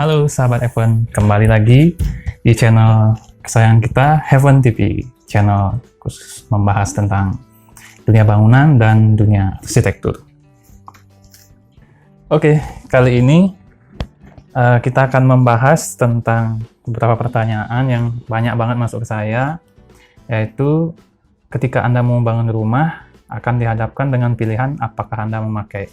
Halo sahabat Heaven, kembali lagi di channel kesayangan kita, Heaven TV, channel khusus membahas tentang dunia bangunan dan dunia arsitektur. Oke, kali ini kita akan membahas tentang beberapa pertanyaan yang banyak banget masuk ke saya, yaitu ketika Anda mau membangun rumah, akan dihadapkan dengan pilihan apakah Anda memakai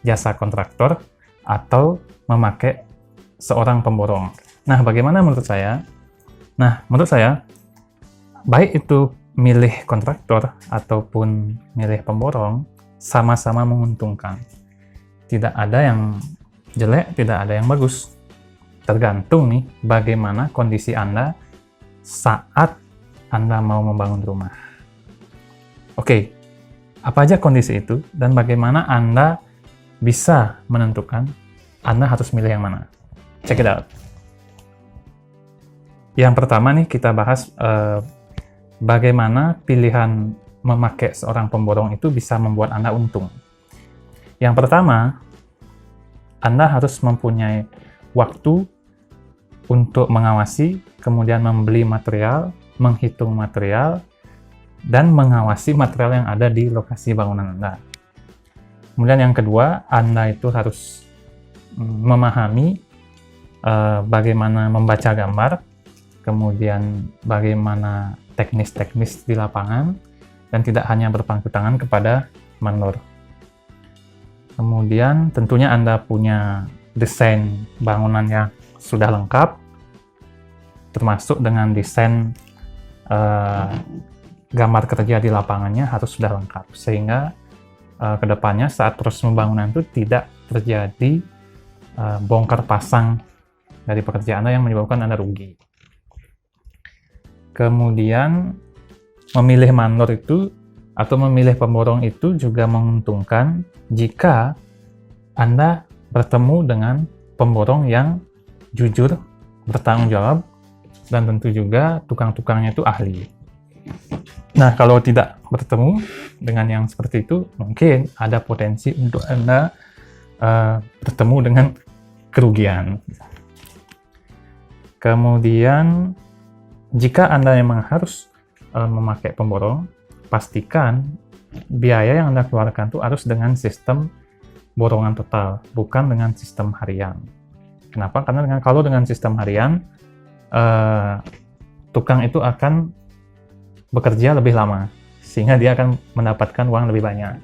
jasa kontraktor atau memakai seorang pemborong. Nah, bagaimana menurut saya? Nah, menurut saya, baik itu milih kontraktor ataupun milih pemborong, sama-sama menguntungkan. Tidak ada yang jelek, tidak ada yang bagus. Tergantung nih, bagaimana kondisi Anda saat Anda mau membangun rumah. Oke, apa aja kondisi itu, dan bagaimana Anda bisa menentukan Anda harus milih yang mana. Check it out. Yang pertama nih kita bahas bagaimana pilihan memakai seorang pemborong itu bisa membuat Anda untung. Yang pertama, Anda harus mempunyai waktu untuk mengawasi, kemudian membeli material, menghitung material, dan mengawasi material yang ada di lokasi bangunan Anda. Kemudian yang kedua, Anda itu harus memahami bagaimana membaca gambar, kemudian bagaimana teknis-teknis di lapangan, dan tidak hanya berpangku tangan kepada mandor. Kemudian tentunya Anda punya desain bangunan yang sudah lengkap, termasuk dengan desain gambar kerja di lapangannya harus sudah lengkap, sehingga kedepannya saat proses pembangunan itu tidak terjadi bongkar pasang dari pekerjaan Anda yang menyebabkan Anda rugi. Kemudian memilih mandor itu atau memilih pemborong itu juga menguntungkan jika Anda bertemu dengan pemborong yang jujur, bertanggung jawab, dan tentu juga tukang-tukangnya itu ahli. Nah, kalau tidak bertemu dengan yang seperti itu, mungkin ada potensi untuk Anda bertemu dengan kerugian. Kemudian, jika Anda memang harus memakai pemborong, pastikan biaya yang Anda keluarkan itu harus dengan sistem borongan total, bukan dengan sistem harian. Kenapa? Karena kalau dengan sistem harian, tukang itu akan bekerja lebih lama, sehingga dia akan mendapatkan uang lebih banyak.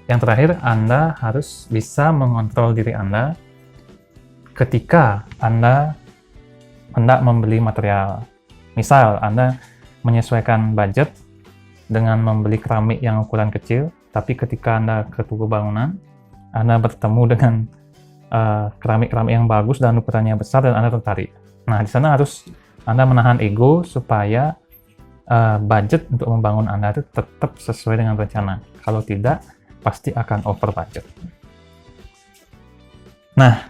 Yang terakhir, Anda harus bisa mengontrol diri Anda ketika Anda hendak membeli material. Misal, Anda menyesuaikan budget dengan membeli keramik yang ukuran kecil, tapi ketika Anda ke toko bangunan, Anda bertemu dengan keramik-keramik yang bagus dan ukurannya besar dan Anda tertarik. Nah, di sana harus Anda menahan ego supaya budget untuk membangun Anda itu tetap sesuai dengan rencana. Kalau tidak, pasti akan over budget. Nah,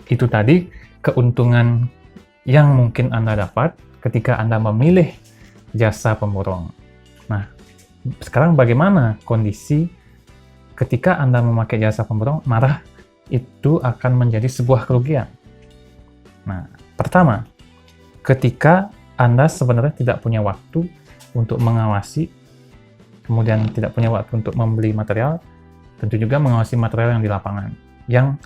itu tadi keuntungan yang mungkin Anda dapat ketika Anda memilih jasa pemborong. Nah, sekarang bagaimana kondisi ketika Anda memakai jasa pemborong, malah itu akan menjadi sebuah kerugian. Nah, pertama, ketika Anda sebenarnya tidak punya waktu untuk mengawasi, kemudian tidak punya waktu untuk membeli material, tentu juga mengawasi material yang di lapangan, yang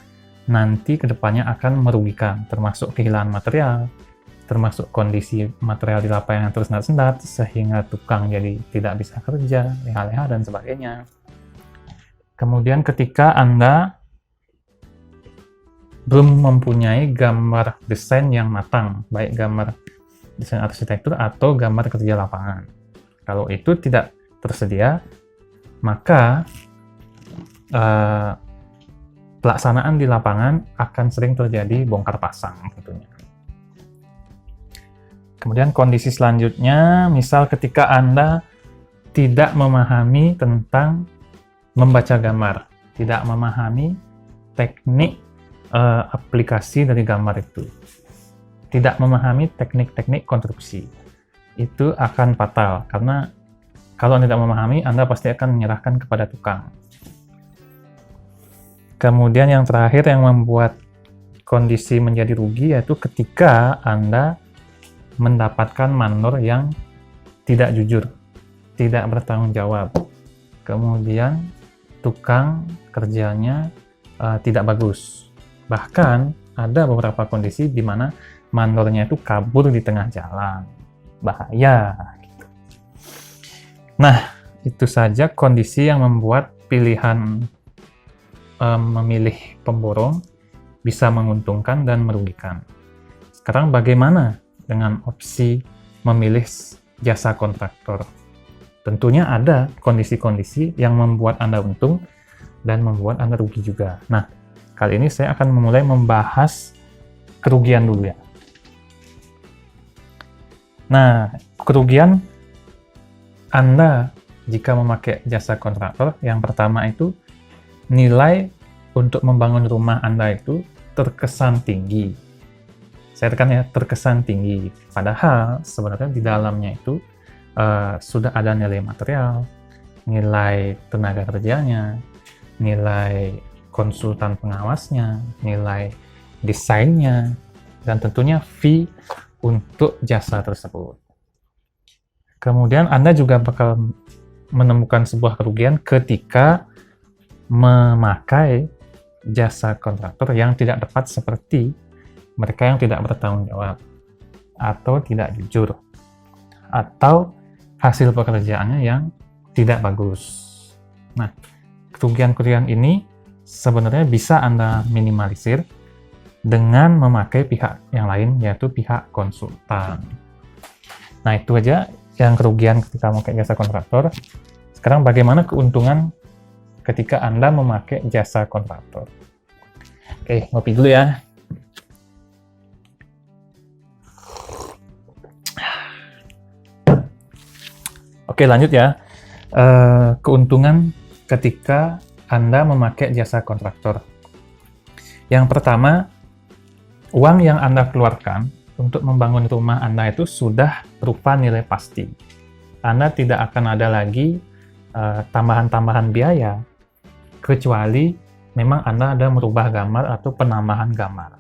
nanti kedepannya akan merugikan, termasuk kehilangan material, termasuk kondisi material di lapangan yang tersendat-sendat, sehingga tukang jadi tidak bisa kerja, leha-leha, dan sebagainya. Kemudian ketika Anda belum mempunyai gambar desain yang matang, baik gambar desain arsitektur atau gambar kerja lapangan. Kalau itu tidak tersedia, maka pelaksanaan di lapangan akan sering terjadi bongkar pasang tentunya. Kemudian kondisi selanjutnya, misal ketika Anda tidak memahami tentang membaca gambar, tidak memahami teknik aplikasi dari gambar itu, tidak memahami teknik-teknik konstruksi, itu akan fatal, karena kalau Anda tidak memahami, Anda pasti akan menyerahkan kepada tukang. Kemudian yang terakhir yang membuat kondisi menjadi rugi yaitu ketika Anda mendapatkan mandor yang tidak jujur, tidak bertanggung jawab. Kemudian tukang kerjanya tidak bagus. Bahkan ada beberapa kondisi di mana mandornya itu kabur di tengah jalan. Bahaya. Gitu. Nah, itu saja kondisi yang membuat pilihan memilih pemborong bisa menguntungkan dan merugikan. Sekarang bagaimana dengan opsi memilih jasa kontraktor? Tentunya ada kondisi-kondisi yang membuat Anda untung dan membuat Anda rugi juga. Nah, kali ini saya akan memulai membahas kerugian dulu ya. Nah, kerugian Anda jika memakai jasa kontraktor, yang pertama itu nilai untuk membangun rumah Anda itu terkesan tinggi. Saya tekan ya, terkesan tinggi. Padahal sebenarnya di dalamnya itu sudah ada nilai material, nilai tenaga kerjanya, nilai konsultan pengawasnya, nilai desainnya, dan tentunya fee untuk jasa tersebut. Kemudian Anda juga bakal menemukan sebuah kerugian ketika memakai jasa kontraktor yang tidak tepat, seperti mereka yang tidak bertanggung jawab, atau tidak jujur, atau hasil pekerjaannya yang tidak bagus. Nah, kerugian-kerugian ini sebenarnya bisa Anda minimalisir dengan memakai pihak yang lain, yaitu pihak konsultan. Nah, itu aja yang kerugian ketika memakai jasa kontraktor. Sekarang bagaimana keuntungan ketika Anda memakai jasa kontraktor? Oke, ngopi dulu ya. Oke, lanjut ya. Keuntungan ketika Anda memakai jasa kontraktor. Yang pertama, uang yang Anda keluarkan untuk membangun rumah Anda itu sudah berupa nilai pasti. Anda tidak akan ada lagi tambahan-tambahan biaya, kecuali memang Anda ada merubah gambar atau penambahan gambar.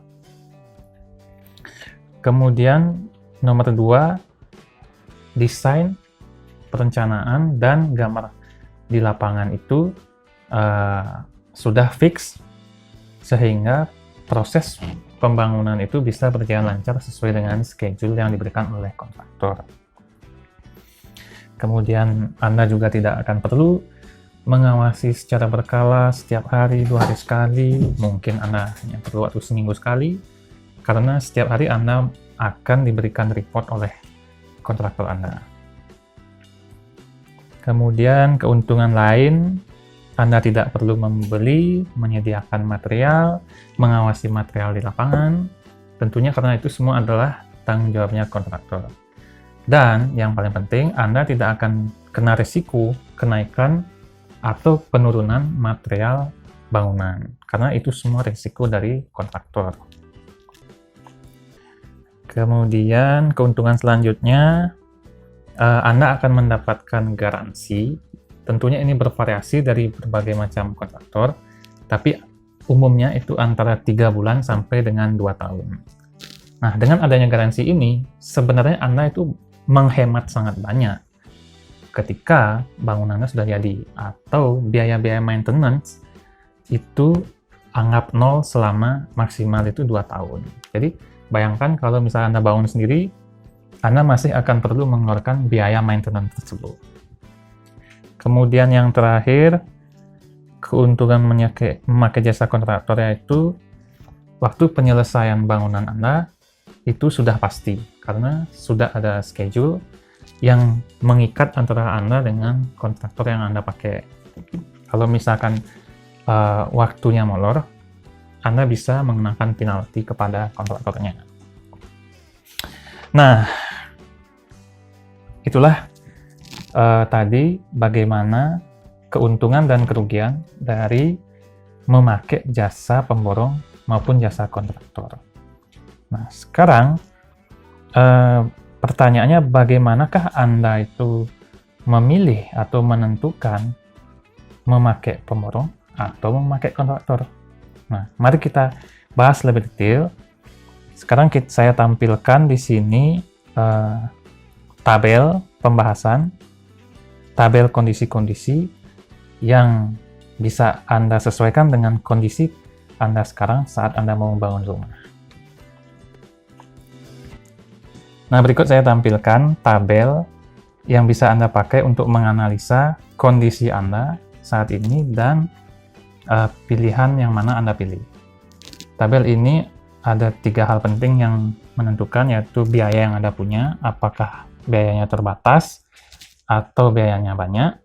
Kemudian, nomor 2, desain, perencanaan, dan gambar di lapangan itu sudah fix, sehingga proses pembangunan itu bisa berjalan lancar sesuai dengan schedule yang diberikan oleh kontraktor. Kemudian Anda juga tidak akan perlu mengawasi secara berkala setiap hari, 2 hari sekali, mungkin Anda hanya perlu waktu seminggu sekali, karena setiap hari Anda akan diberikan report oleh kontraktor Anda. Kemudian keuntungan lain, Anda tidak perlu membeli, menyediakan material, mengawasi material di lapangan, tentunya karena itu semua adalah tanggung jawabnya kontraktor. Dan yang paling penting, Anda tidak akan kena risiko kenaikan atau penurunan material bangunan, karena itu semua risiko dari kontraktor. Kemudian keuntungan selanjutnya, Anda akan mendapatkan garansi. Tentunya ini bervariasi dari berbagai macam kontraktor, tapi umumnya itu antara 3 bulan sampai dengan 2 tahun. Nah, dengan adanya garansi ini, sebenarnya Anda itu menghemat sangat banyak ketika bangunannya sudah jadi, atau biaya-biaya maintenance itu anggap 0 selama maksimal itu 2 tahun. Jadi, bayangkan kalau misalnya Anda bangun sendiri, Anda masih akan perlu mengeluarkan biaya maintenance tersebut. Kemudian yang terakhir, keuntungan memakai jasa kontraktor yaitu waktu penyelesaian bangunan Anda itu sudah pasti, karena sudah ada schedule yang mengikat antara Anda dengan kontraktor yang Anda pakai. Kalau misalkan waktunya molor, Anda bisa mengenakan penalti kepada kontraktornya. Nah, itulah tadi bagaimana keuntungan dan kerugian dari memakai jasa pemborong maupun jasa kontraktor. Nah, sekarang pertanyaannya, bagaimanakah Anda itu memilih atau menentukan memakai pemborong atau memakai kontraktor? Nah, mari kita bahas lebih detail. Sekarang saya tampilkan di sini tabel pembahasan, tabel kondisi-kondisi yang bisa Anda sesuaikan dengan kondisi Anda sekarang saat Anda mau membangun rumah. Nah, berikut saya tampilkan tabel yang bisa Anda pakai untuk menganalisa kondisi Anda saat ini dan pilihan yang mana Anda pilih. Tabel ini ada 3 hal penting yang menentukan, yaitu biaya yang Anda punya, apakah biayanya terbatas atau biayanya banyak,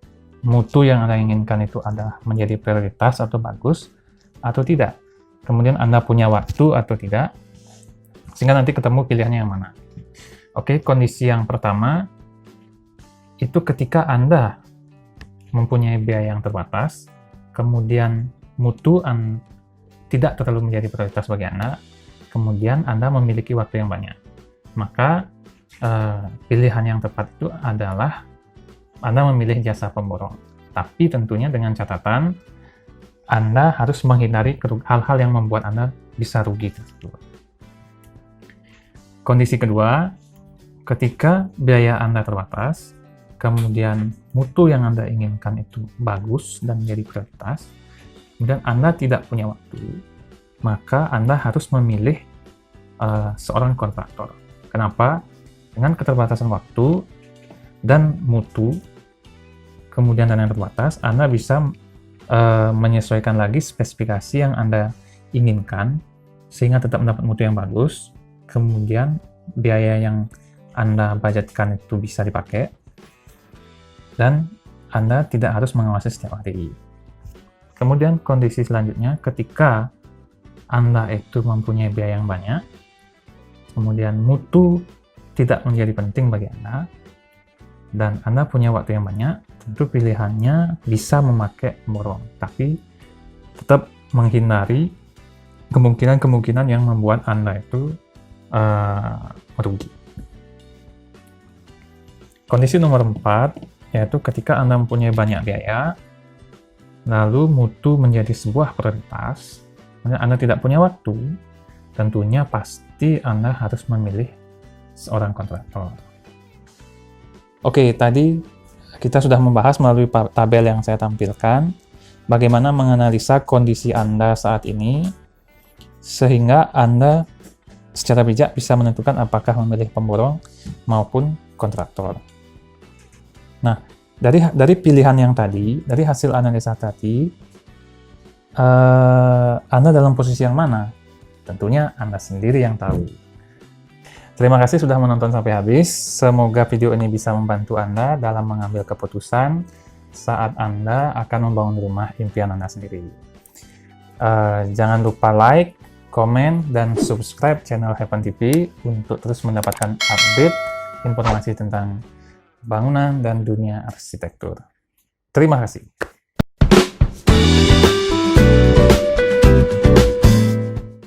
mutu yang Anda inginkan itu adalah menjadi prioritas atau bagus atau tidak, kemudian Anda punya waktu atau tidak, sehingga nanti ketemu pilihannya yang mana. Oke, kondisi yang pertama itu ketika Anda mempunyai biaya yang terbatas, kemudian mutu tidak terlalu menjadi prioritas bagi Anda, kemudian Anda memiliki waktu yang banyak. Maka pilihan yang tepat itu adalah Anda memilih jasa pemborong. Tapi tentunya dengan catatan Anda harus menghindari hal-hal yang membuat Anda bisa rugi tersebut. Kondisi kedua, ketika biaya Anda terbatas, kemudian mutu yang Anda inginkan itu bagus dan menjadi prioritas, kemudian Anda tidak punya waktu, maka Anda harus memilih seorang kontraktor. Kenapa? Dengan keterbatasan waktu dan mutu, kemudian dana yang terbatas, Anda bisa menyesuaikan lagi spesifikasi yang Anda inginkan, sehingga tetap mendapat mutu yang bagus, kemudian biaya yang Anda budgetkan itu bisa dipakai, dan Anda tidak harus mengawasi setiap hari. Kemudian kondisi selanjutnya, ketika Anda itu mempunyai biaya yang banyak, kemudian mutu tidak menjadi penting bagi Anda, dan Anda punya waktu yang banyak, tentu pilihannya bisa memakai pemborong, tapi tetap menghindari kemungkinan-kemungkinan yang membuat Anda itu merugi. Kondisi nomor 4, yaitu ketika Anda mempunyai banyak biaya, lalu mutu menjadi sebuah prioritas, Anda tidak punya waktu, tentunya pasti Anda harus memilih seorang kontraktor. Oke, tadi kita sudah membahas melalui tabel yang saya tampilkan, bagaimana menganalisa kondisi Anda saat ini, sehingga Anda secara bijak bisa menentukan apakah memilih pemborong maupun kontraktor. Nah, dari pilihan yang tadi, dari hasil analisa tadi, Anda dalam posisi yang mana? Tentunya Anda sendiri yang tahu. Terima kasih sudah menonton sampai habis. Semoga video ini bisa membantu Anda dalam mengambil keputusan saat Anda akan membangun rumah impian Anda sendiri. Jangan lupa like, komen, dan subscribe channel Heaven TV untuk terus mendapatkan update informasi tentang bangunan dan dunia arsitektur. Terima kasih.